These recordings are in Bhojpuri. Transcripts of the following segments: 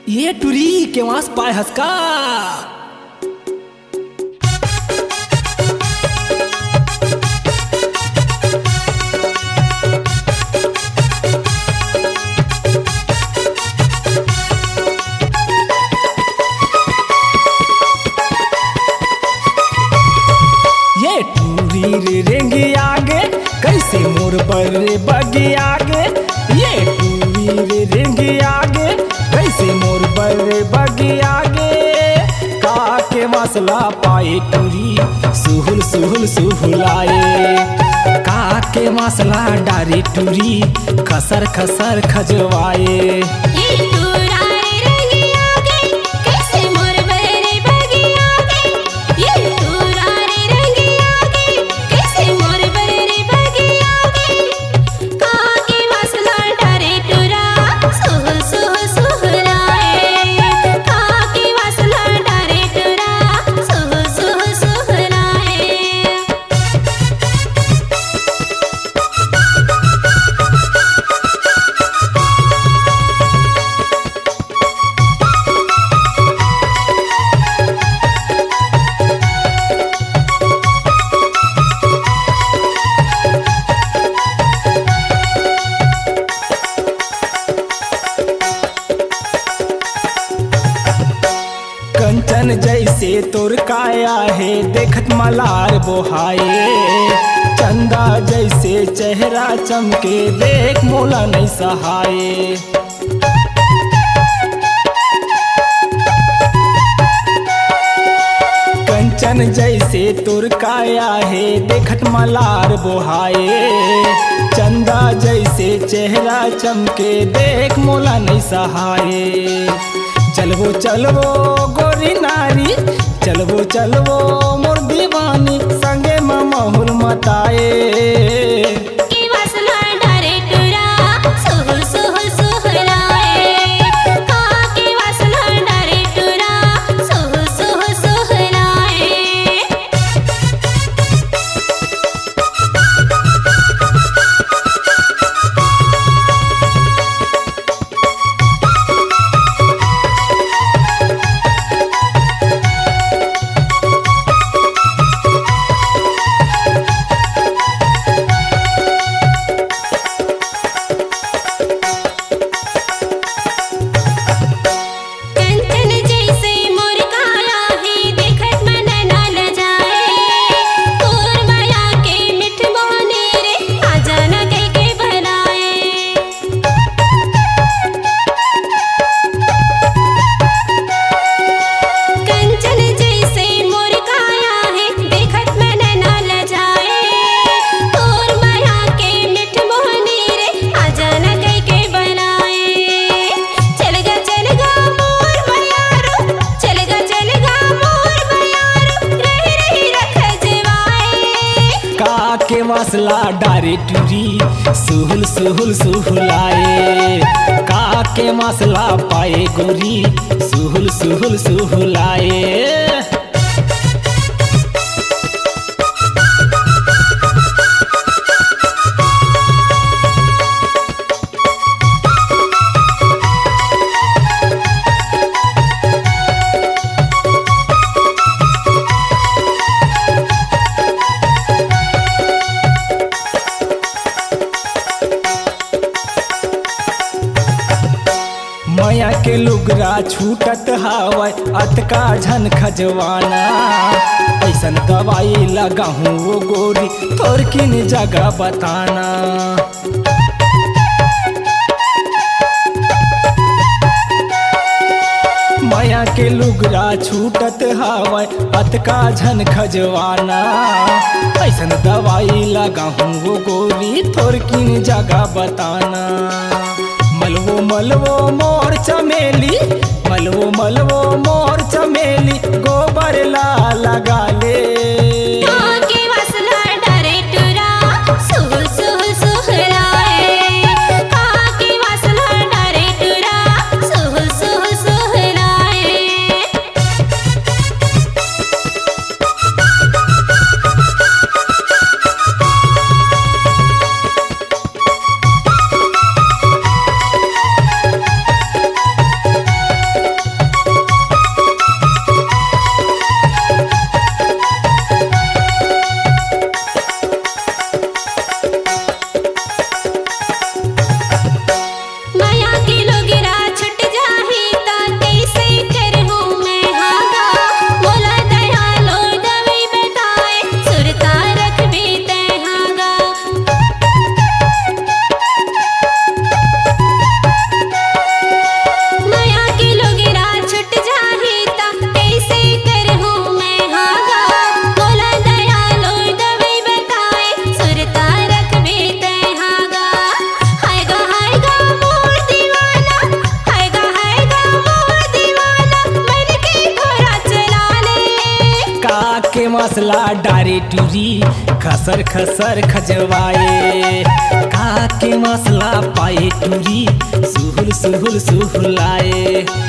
ये टुरी केव्हाच पाय हसका. ये टुरी रे रेंगी आगे कैसे मोर बड़े बगी आगे. ये टुरी रे रेंगी आगे कैसे मोर बड़े बगी आगे. का के मसला पाए टुरी सुहुल सुहुल सुहुलाए. का के मसला डारी टुरी खसर खसर खजवाए. कंचन जैसे तोर काया है देखत मलार बोहाए. चंदा जैसे चेहरा चमके देख मोला नहीं सहाए. कंचन जैसे तोर काया है देखत मलार बोहाए. चंदा जैसे चेहरा चमके देख मोला नहीं सहाए. चलवो चलवो गोरी नारी चलवो चलवो मोर दीवानी संगे माहुल मताए. के मसला डारे टुरी सुहुल सुहुल सुहुलाए. का के मसला पाए गोरी सुहुल सुहुल सुहुलाए. माया के लुगरा छूटत हवय अतका झन खजवाना. ऐसन दवाई लगाहूँ वो गोरी तोर किन जगह बताना. माया के लुगरा छूटत हवय अतका झन खजवाना. ऐसन दवाई लगाहूँ वो गोरी तोर किन जगह बताना. मलवो मलवो मोर चमेली मलवो मलवो मोर चमेली गोबर ला लगा ले. मसला डारे टूरी खसर खसर खजवाए। काके मसला पाए टूरी सुहुल सुहुल सुहुलाए।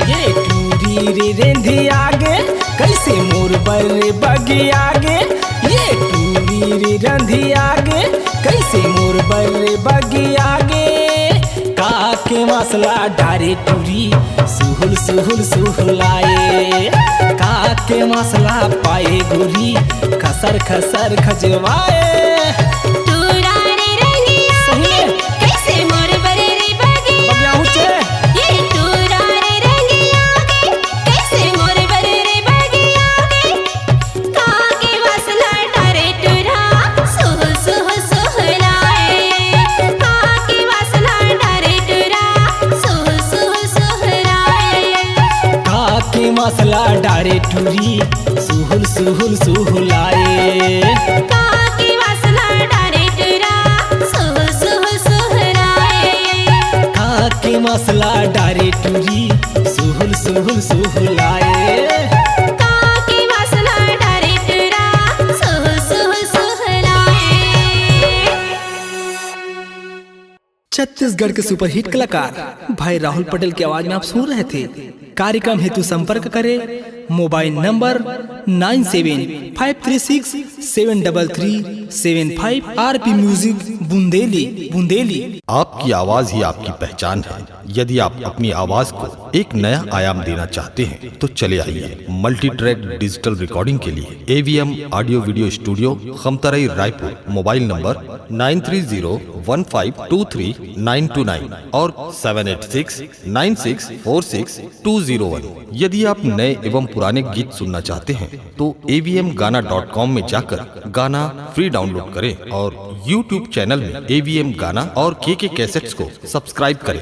ये टूरी रे रेंधी आगे कैसे मोर बर बगी आगे। ये टूरी रे रंधी आगे कैसे मोर बर बगी आगे। काके मसला डारे टूरी सुहुल सुहुल सुहुलाए। काके मसला पाए गोरी खसर खसर खजवाए। मसला डारे टूरी सुहुल सुहुल सुहुलाए। काके मसला डारे टूरा सुहुल सुहुल सुहुलाए। काके मसला डारे टूरी सुहुल सुहुल सुहुलाए। काके मसला डारे टूरा सुहुल सुहुल सुहुलाए। छत्तीसगढ़ के सुपरहिट कलाकार भाई राहुल पटेल की आवाज में आप सुन रहे थे। कार्यक्रम हेतु संपर्क करें mobile number 9753673375। RP music Bundeli Bundeli. आपकी आवाज ही आपकी पहचान है। यदि आप अपनी आवाज को एक नया आयाम देना चाहते हैं तो चले आइए मल्टी ट्रैक डिजिटल रिकॉर्डिंग के लिए AVM audio video studio Khamtarai Raipur. Mobile number 9301523929 और 7869646201। यदि आप नए एवं पुराने गीत सुनना चाहते हैं तो avmgana.com में जाकर गाना फ्री डाउनलोड करें और YouTube चैनल में AVM गाना और KK कैसेट्स को सब्सक्राइब करें।